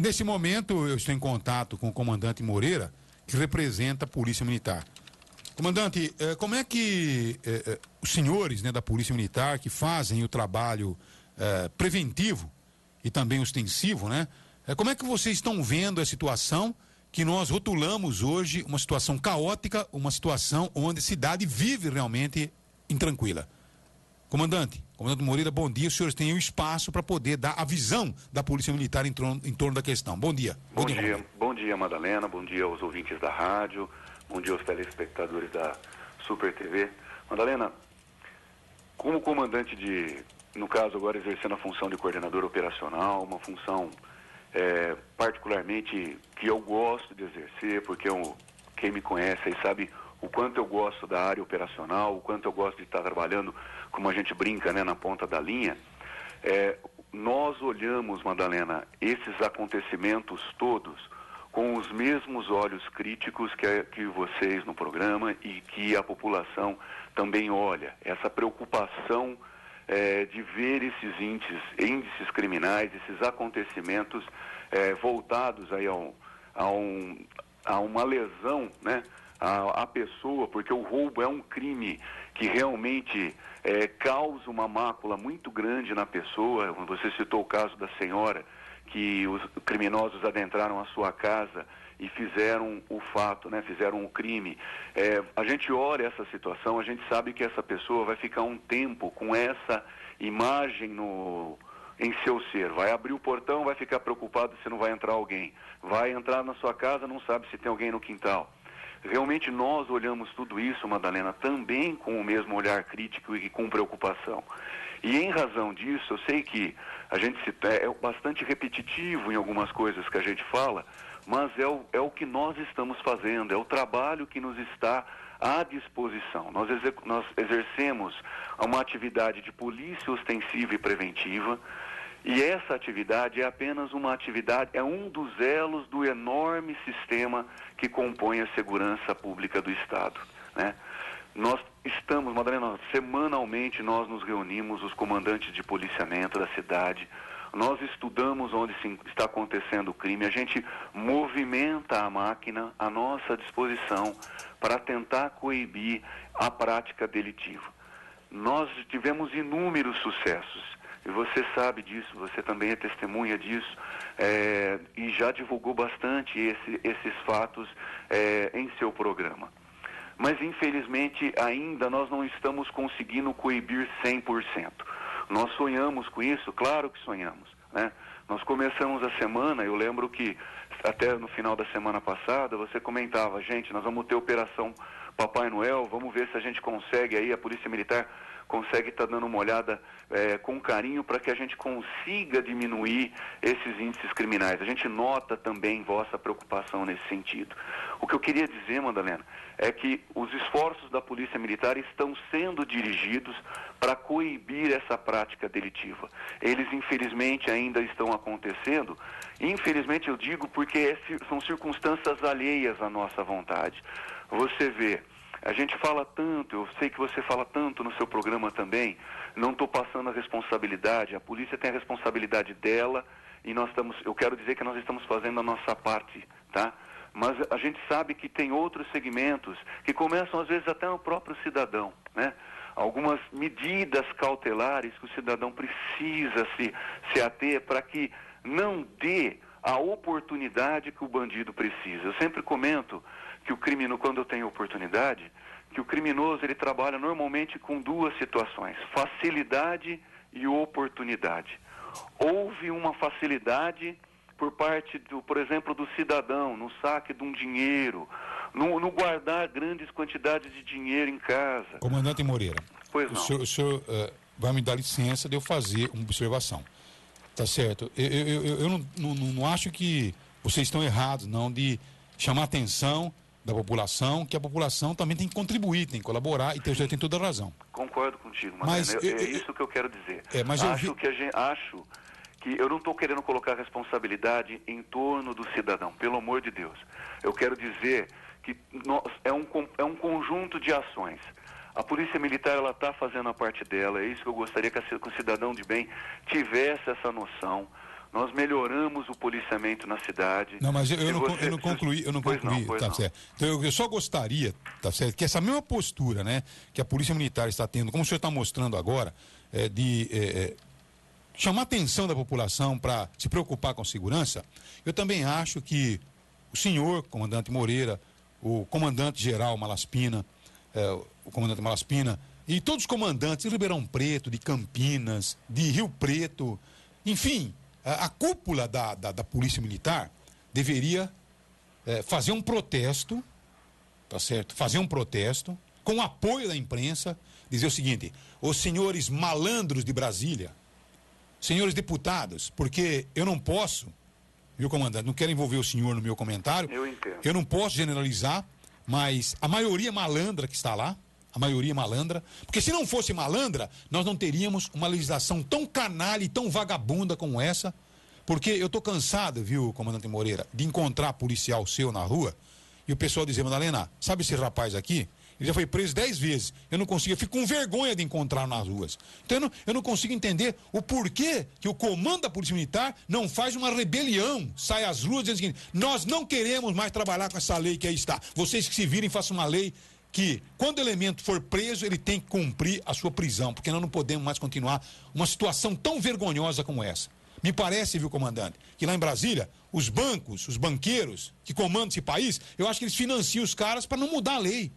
Nesse momento, eu estou em contato com o comandante Moreira, que representa a Polícia Militar. Comandante, como é que os senhores, né, da Polícia Militar, que fazem o trabalho preventivo e também ostensivo, né? Como é que vocês estão vendo a situação que nós rotulamos hoje, uma situação caótica, uma situação onde a cidade vive realmente intranquila? Comandante Moreira, bom dia. Os senhores têm o espaço para poder dar a visão da Polícia Militar em torno da questão. Bom dia. Bom dia, Madalena. Bom dia aos ouvintes da rádio. Bom dia aos telespectadores da Super TV. Madalena, como comandante no caso agora exercendo a função de coordenador operacional, uma função particularmente que eu gosto de exercer, porque quem me conhece aí sabe o quanto eu gosto da área operacional, o quanto eu gosto de estar trabalhando, como a gente brinca, né, na ponta da linha. Nós olhamos, Madalena, esses acontecimentos todos com os mesmos olhos críticos que vocês no programa e que a população também olha. Essa preocupação de ver esses índices criminais, esses acontecimentos voltados aí a uma lesão, né, a pessoa, porque o roubo é um crime que realmente causa uma mácula muito grande na pessoa. Você citou o caso da senhora, que os criminosos adentraram a sua casa e fizeram o fato, né, fizeram o crime. A gente olha essa situação, a gente sabe que essa pessoa vai ficar um tempo com essa imagem em seu ser. Vai abrir o portão, vai ficar preocupado se não vai entrar alguém. Vai entrar na sua casa, não sabe se tem alguém no quintal. Realmente nós olhamos tudo isso, Madalena, também com o mesmo olhar crítico e com preocupação. E em razão disso, eu sei que a gente é bastante repetitivo em algumas coisas que a gente fala, mas é o que nós estamos fazendo, é o trabalho que nos está à disposição. Nós exercemos uma atividade de polícia ostensiva e preventiva, e essa atividade é apenas uma atividade, é um dos elos do enorme sistema que compõe a segurança pública do Estado, né? Nós estamos, Madalena, semanalmente nós nos reunimos, os comandantes de policiamento da cidade, nós estudamos onde está acontecendo o crime, a gente movimenta a máquina à nossa disposição para tentar coibir a prática delitiva. Nós tivemos inúmeros sucessos. E você sabe disso, você também é testemunha disso, e já divulgou bastante esses fatos em seu programa. Mas, infelizmente, ainda nós não estamos conseguindo coibir 100%. Nós sonhamos com isso? Claro que sonhamos, né? Nós começamos a semana, eu lembro que até no final da semana passada, você comentava, gente, nós vamos ter Operação Papai Noel, vamos ver se a gente consegue aí, a Polícia Militar consegue estar dando uma olhada com carinho para que a gente consiga diminuir esses índices criminais. A gente nota também vossa preocupação nesse sentido. O que eu queria dizer, Madalena, é que os esforços da Polícia Militar estão sendo dirigidos para coibir essa prática delitiva. Eles, infelizmente, ainda estão acontecendo. Infelizmente, eu digo porque são circunstâncias alheias à nossa vontade. Você vê, a gente fala tanto, eu sei que você fala tanto no seu programa também, não estou passando a responsabilidade, a polícia tem a responsabilidade dela e eu quero dizer que nós estamos fazendo a nossa parte, tá? Mas a gente sabe que tem outros segmentos que começam às vezes até no próprio cidadão, né? Algumas medidas cautelares que o cidadão precisa se ater para que não dê a oportunidade que o bandido precisa. Eu sempre comento que o criminoso, quando eu tenho oportunidade, que o criminoso ele trabalha normalmente com duas situações, facilidade e oportunidade. Houve uma facilidade por parte, por exemplo, do cidadão, no saque de um dinheiro, no guardar grandes quantidades de dinheiro em casa. Comandante Moreira, pois não. O senhor vai me dar licença de eu fazer uma observação. Tá certo? Eu não acho que vocês estão errados, não, de chamar a atenção da população, que a população também tem que contribuir, tem que colaborar, e o senhor tem toda a razão. Concordo contigo, mas é isso que eu quero dizer. Acho que eu não estou querendo colocar responsabilidade em torno do cidadão, pelo amor de Deus. Eu quero dizer que é um conjunto de ações. A Polícia Militar, ela está fazendo a parte dela, é isso que eu gostaria que o cidadão de bem tivesse essa noção. nós melhoramos o policiamento na cidade. Não, mas eu não concluí, tá certo. Então eu só gostaria, tá certo, que essa mesma postura, né, que a Polícia Militar está tendo, como o senhor está mostrando agora, chamar a atenção da população para se preocupar com segurança, eu também acho que o senhor, comandante Moreira, o comandante-geral Malaspina, o comandante Malaspina e todos os comandantes de Ribeirão Preto, de Campinas, de Rio Preto, enfim, a cúpula da Polícia Militar deveria fazer um protesto, tá certo? Fazer um protesto com o apoio da imprensa, dizer o seguinte: os senhores malandros de Brasília, senhores deputados, porque eu não posso, viu, comandante, não quero envolver o senhor no meu comentário, eu entendo. Eu não posso generalizar, mas a maioria malandra que está lá, a maioria malandra, porque se não fosse malandra, nós não teríamos uma legislação tão canalha e tão vagabunda como essa, porque eu estou cansado, viu, comandante Moreira, de encontrar policial seu na rua e o pessoal dizer: Madalena, sabe esse rapaz aqui? Ele já foi preso 10 vezes, eu não consigo, eu fico com vergonha de encontrar nas ruas. Então eu não consigo entender o porquê que o comando da Polícia Militar não faz uma rebelião, sai às ruas dizendo o seguinte: nós não queremos mais trabalhar com essa lei que aí está, vocês que se virem façam uma lei que, quando o elemento for preso, ele tem que cumprir a sua prisão, porque nós não podemos mais continuar uma situação tão vergonhosa como essa. Me parece, viu, comandante, que lá em Brasília, os bancos, os banqueiros que comandam esse país, eu acho que eles financiam os caras para não mudar a lei.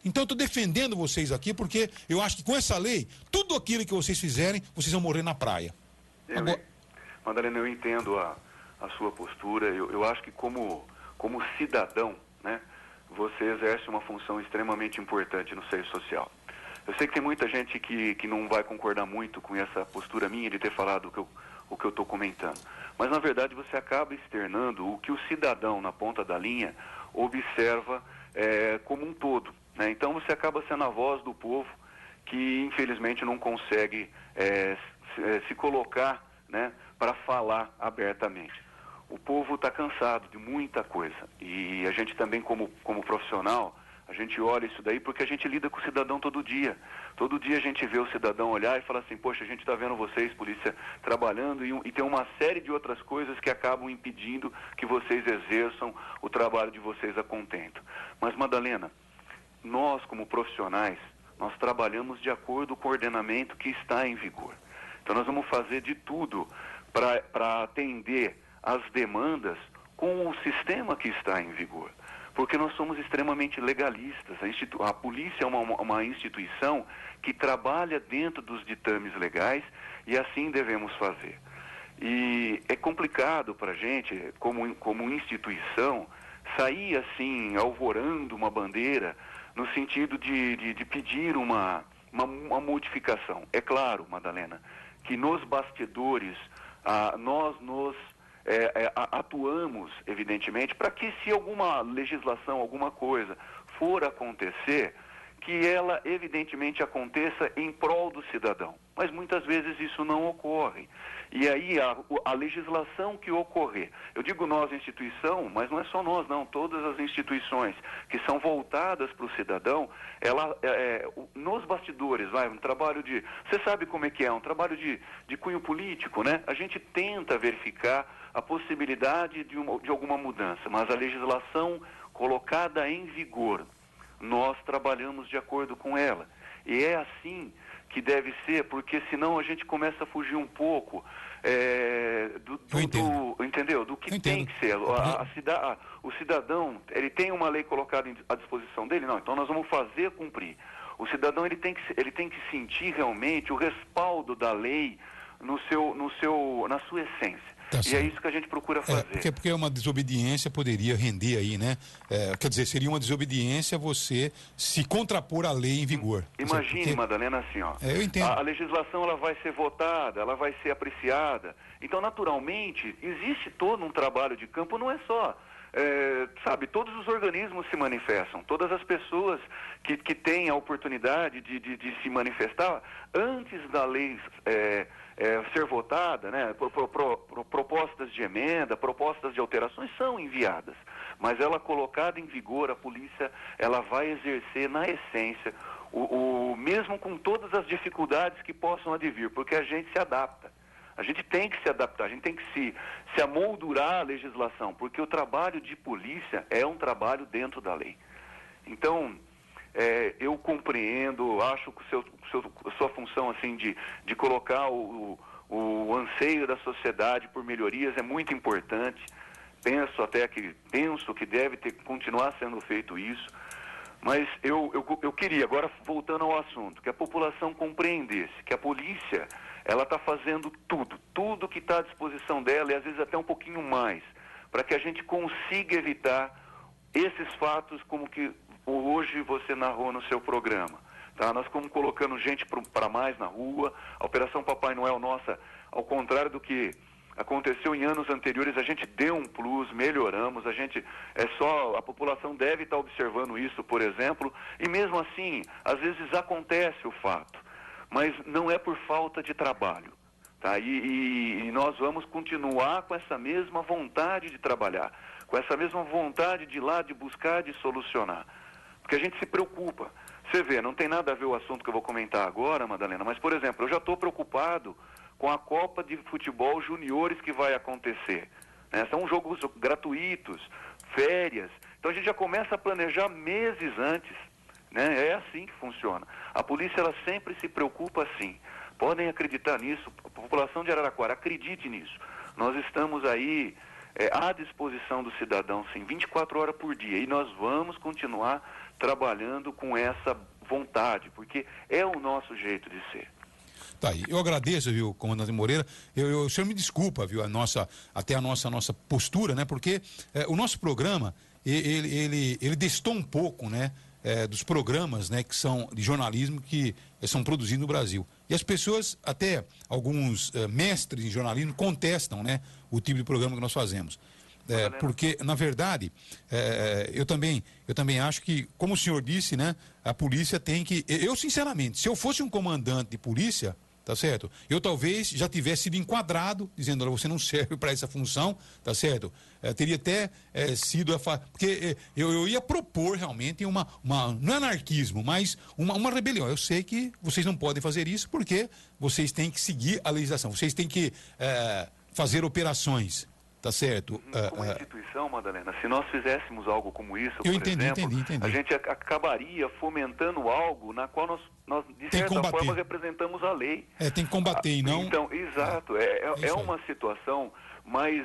Então eu estou defendendo vocês aqui, porque eu acho que com essa lei, tudo aquilo que vocês fizerem, vocês vão morrer na praia. Madalena, eu entendo a sua postura, eu acho que como cidadão, né, você exerce uma função extremamente importante no seio social. Eu sei que tem muita gente que não vai concordar muito com essa postura minha de ter falado o que eu estou comentando. Mas, na verdade, você acaba externando o que o cidadão na ponta da linha observa como um todo, né? Então, você acaba sendo a voz do povo que, infelizmente, não consegue se colocar, né, para falar abertamente. O povo está cansado de muita coisa e a gente também, como profissional, a gente olha isso daí porque a gente lida com o cidadão todo dia. Todo dia a gente vê o cidadão olhar e falar assim: poxa, a gente está vendo vocês, polícia, trabalhando e tem uma série de outras coisas que acabam impedindo que vocês exerçam o trabalho de vocês a contento. Mas, Madalena, nós como profissionais, nós trabalhamos de acordo com o ordenamento que está em vigor. Então nós vamos fazer de tudo para atender as demandas com o sistema que está em vigor, porque nós somos extremamente legalistas. A polícia é uma instituição que trabalha dentro dos ditames legais e assim devemos fazer. E é complicado para a gente, como instituição, sair assim, alvorando uma bandeira, no sentido de pedir uma modificação. É claro, Madalena, que nos bastidores nós nos atuamos, evidentemente, para que, se alguma legislação, alguma coisa for acontecer, que ela evidentemente aconteça em prol do cidadão. Mas muitas vezes isso não ocorre. E aí a legislação que ocorrer, eu digo nós, instituição, mas não é só nós, não, todas as instituições que são voltadas para o cidadão, nos bastidores, um trabalho de, você sabe como é que é, um trabalho de cunho político, né? A gente tenta verificar a possibilidade de alguma mudança, mas a legislação colocada em vigor, nós trabalhamos de acordo com ela. E é assim que deve ser, porque senão a gente começa a fugir um pouco entendeu? Do que tem que ser. O cidadão, ele tem uma lei colocada à disposição dele? Não, então nós vamos fazer cumprir. O cidadão, ele tem que sentir realmente o respaldo da lei na sua essência. Tá, e é isso que a gente procura fazer. Porque uma desobediência poderia render aí, né? Quer dizer, seria uma desobediência você se contrapor à lei em vigor. Imagine, Madalena, assim, ó. Eu entendo. A legislação, ela vai ser votada, ela vai ser apreciada. Então, naturalmente, existe todo um trabalho de campo, não é só... todos os organismos se manifestam, todas as pessoas que têm a oportunidade de se manifestar antes da lei ser votada, né? Propostas de emenda, propostas de alterações são enviadas, mas ela colocada em vigor, a polícia, ela vai exercer na essência, mesmo com todas as dificuldades que possam advir, porque a gente se adapta. A gente tem que se adaptar, a gente tem que se amoldurar à legislação, porque o trabalho de polícia é um trabalho dentro da lei. Então, eu compreendo, acho que a sua função assim, de colocar o anseio da sociedade por melhorias é muito importante. Penso que deve continuar sendo feito isso. Mas eu queria, agora voltando ao assunto, que a população compreendesse que a polícia, ela está fazendo tudo que está à disposição dela, e às vezes até um pouquinho mais, para que a gente consiga evitar esses fatos como que hoje você narrou no seu programa. Tá? Nós estamos colocando gente para mais na rua, a Operação Papai Noel nossa, ao contrário do que aconteceu em anos anteriores, a gente deu um plus, melhoramos, a população deve estar observando isso, por exemplo, e mesmo assim, às vezes acontece o fato, mas não é por falta de trabalho, tá? E nós vamos continuar com essa mesma vontade de trabalhar, com essa mesma vontade de ir lá, de buscar, de solucionar, porque a gente se preocupa. Você vê, não tem nada a ver o assunto que eu vou comentar agora, Madalena, mas, por exemplo, eu já estou preocupado com a Copa de Futebol Juniores que vai acontecer. Né? São jogos gratuitos, férias. Então a gente já começa a planejar meses antes. Né? É assim que funciona. A polícia, ela sempre se preocupa assim. Podem acreditar nisso. A população de Araraquara, acredite nisso. Nós estamos aí à disposição do cidadão, sim, 24 horas por dia. E nós vamos continuar trabalhando com essa vontade, porque é o nosso jeito de ser. Tá aí. Eu agradeço, viu, comandante Moreira. O senhor me desculpa, viu, a nossa postura, né? Porque o nosso programa, ele destou um pouco, né? Dos programas, né? Que são de jornalismo que são produzidos no Brasil. E as pessoas, até alguns mestres em jornalismo, contestam, né? O tipo de programa que nós fazemos. Porque, na verdade, eu também acho que, como o senhor disse, né? A polícia tem que... Eu, sinceramente, se eu fosse um comandante de polícia, tá certo? Eu talvez já tivesse sido enquadrado, dizendo, olha, você não serve para essa função, tá certo? Teria até sido... Porque eu ia propor realmente não é anarquismo, mas uma rebelião. Eu sei que vocês não podem fazer isso porque vocês têm que seguir a legislação, vocês têm que fazer operações. Tá certo. Como instituição, Madalena, se nós fizéssemos algo como isso, entendi. A gente acabaria fomentando algo na qual nós de certa forma, representamos a lei. Tem que combater e não... Então, exato. É uma situação, mas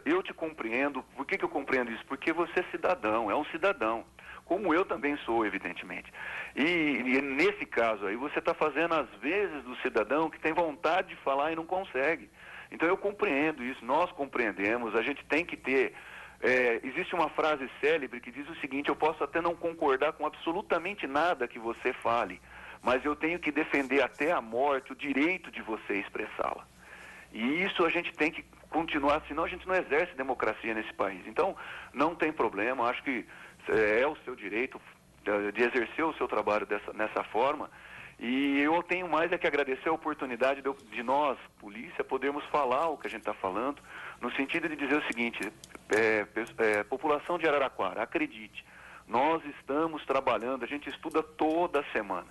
eu te compreendo. Por que eu compreendo isso? Porque você é cidadão, é um cidadão. Como eu também sou, evidentemente. E nesse caso aí, você está fazendo, às vezes, do cidadão que tem vontade de falar e não consegue. Então eu compreendo isso, nós compreendemos, a gente tem que ter... existe uma frase célebre que diz o seguinte: eu posso até não concordar com absolutamente nada que você fale, mas eu tenho que defender até a morte o direito de você expressá-la. E isso a gente tem que continuar, senão a gente não exerce democracia nesse país. Então, não tem problema, acho que é o seu direito de exercer o seu trabalho nessa forma. E eu tenho mais que agradecer a oportunidade de nós, polícia, podermos falar o que a gente está falando, no sentido de dizer o seguinte: população de Araraquara, acredite, nós estamos trabalhando, a gente estuda toda semana.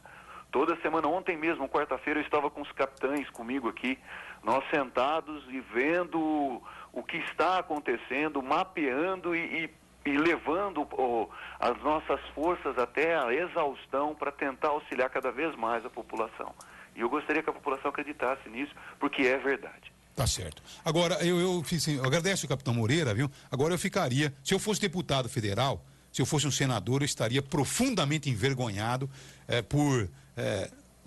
Toda semana, ontem mesmo, quarta-feira, eu estava com os capitães comigo aqui, nós sentados e vendo o que está acontecendo, mapeando e levando as nossas forças até a exaustão para tentar auxiliar cada vez mais a população. E eu gostaria que a população acreditasse nisso, porque é verdade. Tá certo. Agora, eu agradeço o capitão Moreira, viu? Agora eu ficaria, se eu fosse deputado federal, se eu fosse um senador, eu estaria profundamente envergonhado por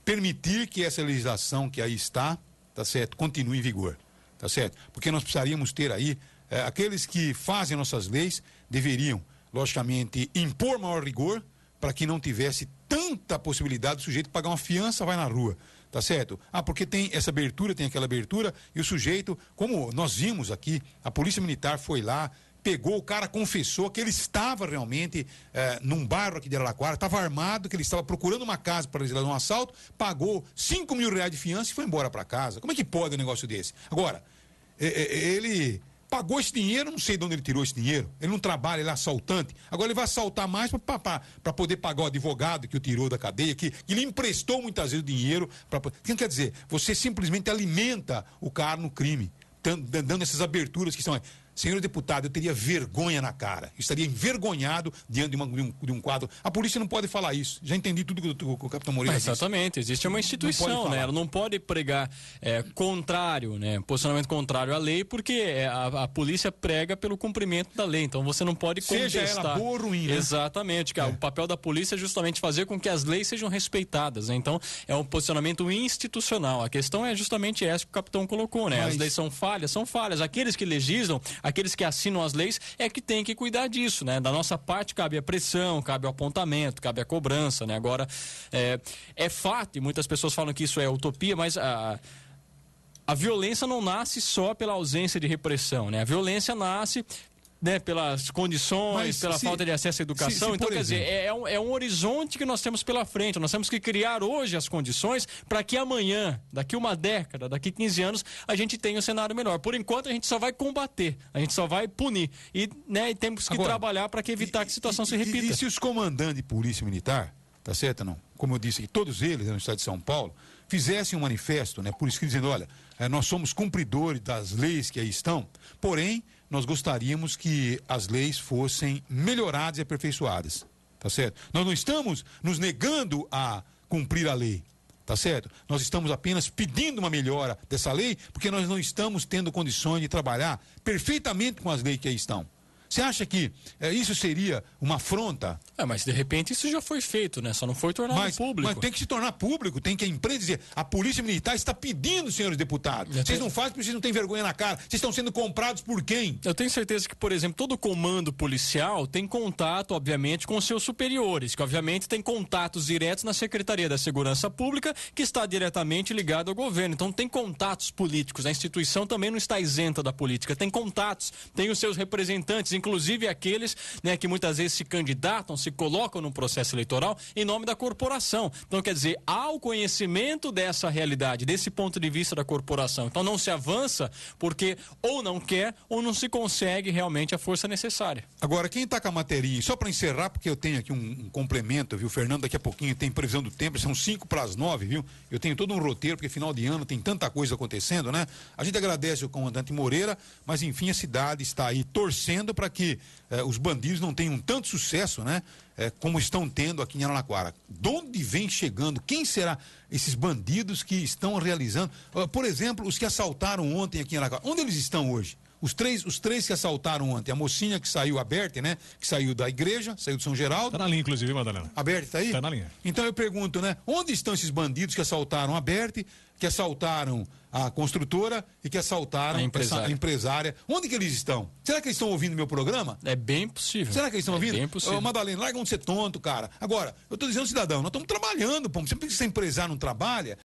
permitir que essa legislação que aí está, tá certo, continue em vigor, tá certo? Porque nós precisaríamos ter aí aqueles que fazem nossas leis deveriam, logicamente, impor maior rigor para que não tivesse tanta possibilidade do sujeito pagar uma fiança, vai na rua, tá certo? Porque tem essa abertura, tem aquela abertura, e o sujeito, como nós vimos aqui, a polícia militar foi lá, pegou o cara, confessou que ele estava realmente num bairro aqui de Araraquara, estava armado, que ele estava procurando uma casa para realizar um assalto, pagou R$5.000 de fiança e foi embora para casa. Como é que pode um negócio desse? Agora, ele pagou esse dinheiro, não sei de onde ele tirou esse dinheiro. Ele não trabalha, ele é assaltante. Agora ele vai assaltar mais para poder pagar o advogado que o tirou da cadeia, que lhe emprestou muitas vezes o dinheiro. Quem quer dizer? Você simplesmente alimenta o cara no crime, dando essas aberturas que são... Senhor deputado, eu teria vergonha na cara. Eu estaria envergonhado diante de um quadro. A polícia não pode falar isso. Já entendi tudo que o capitão Moreira disse. Exatamente. Existe uma instituição, né? Ela não pode pregar contrário, né? Posicionamento contrário à lei, porque a polícia prega pelo cumprimento da lei. Então você não pode contestar. Seja ela boa ou ruim, né? Exatamente. O papel da polícia é justamente fazer com que as leis sejam respeitadas, né? Então é um posicionamento institucional. A questão é justamente essa que o capitão colocou, né? As leis são falhas. Aqueles que legislam, aqueles que assinam as leis é que tem que cuidar disso, né? Da nossa parte cabe a pressão, cabe o apontamento, cabe a cobrança, né? Agora, é fato, e muitas pessoas falam que isso é utopia, mas a violência não nasce só pela ausência de repressão, né? A violência nasce... né, pelas condições, pela falta de acesso à educação. Então, quer dizer, é um horizonte que nós temos pela frente. Nós temos que criar hoje as condições para que amanhã, daqui uma década, daqui 15 anos, a gente tenha um cenário melhor. Por enquanto, a gente só vai combater, a gente só vai punir. E temos que trabalhar para evitar que a situação se repita. E se os comandantes de polícia militar, tá certo não? Como eu disse, todos eles no estado de São Paulo, fizessem um manifesto, né, por escrito, dizendo, olha, nós somos cumpridores das leis que aí estão, porém, nós gostaríamos que as leis fossem melhoradas e aperfeiçoadas, tá certo? Nós não estamos nos negando a cumprir a lei, tá certo? Nós estamos apenas pedindo uma melhora dessa lei, porque nós não estamos tendo condições de trabalhar perfeitamente com as leis que aí estão. Você acha que isso seria uma afronta? Mas de repente isso já foi feito, né? Só não foi tornado público. Mas tem que se tornar público, tem que a imprensa dizer, a polícia militar está pedindo, senhores deputados. Vocês não fazem porque vocês não têm vergonha na cara. Vocês estão sendo comprados por quem? Eu tenho certeza que, por exemplo, todo comando policial tem contato, obviamente, com seus superiores, que obviamente tem contatos diretos na Secretaria da Segurança Pública, que está diretamente ligado ao governo. Então tem contatos políticos. A instituição também não está isenta da política. Tem contatos, tem os seus representantes, inclusive aqueles, né, que muitas vezes se candidatam, se colocam no processo eleitoral em nome da corporação. Então, quer dizer, há o conhecimento dessa realidade, desse ponto de vista da corporação. Então, não se avança porque ou não quer ou não se consegue realmente a força necessária. Agora, quem está com a materinha, só para encerrar, porque eu tenho aqui um complemento, viu, Fernando, daqui a pouquinho tem previsão do tempo, são 8:55, viu? Eu tenho todo um roteiro, porque final de ano tem tanta coisa acontecendo, né? A gente agradece o comandante Moreira, mas enfim, a cidade está aí torcendo para que os bandidos não tenham tanto sucesso, né? Como estão tendo aqui em Araraquara. De onde vem chegando? Quem será esses bandidos que estão realizando? Por exemplo, os que assaltaram ontem aqui em Araraquara. Onde eles estão hoje? Os três que assaltaram ontem. A mocinha que saiu, a Berta, né? Que saiu da igreja, saiu de São Geraldo. Tá na linha, inclusive, Madalena. A Berta tá aí? Tá na linha. Então eu pergunto, né? Onde estão esses bandidos que assaltaram a Berta, que assaltaram a construtora e que assaltaram a empresária? Onde que eles estão? Será que eles estão ouvindo meu programa? É bem possível. Será que eles estão ouvindo? Bem possível. Madalena, larga de ser tonto, cara. Agora, eu tô dizendo, cidadão, nós estamos trabalhando, pô. Sempre que esse empresário não trabalha,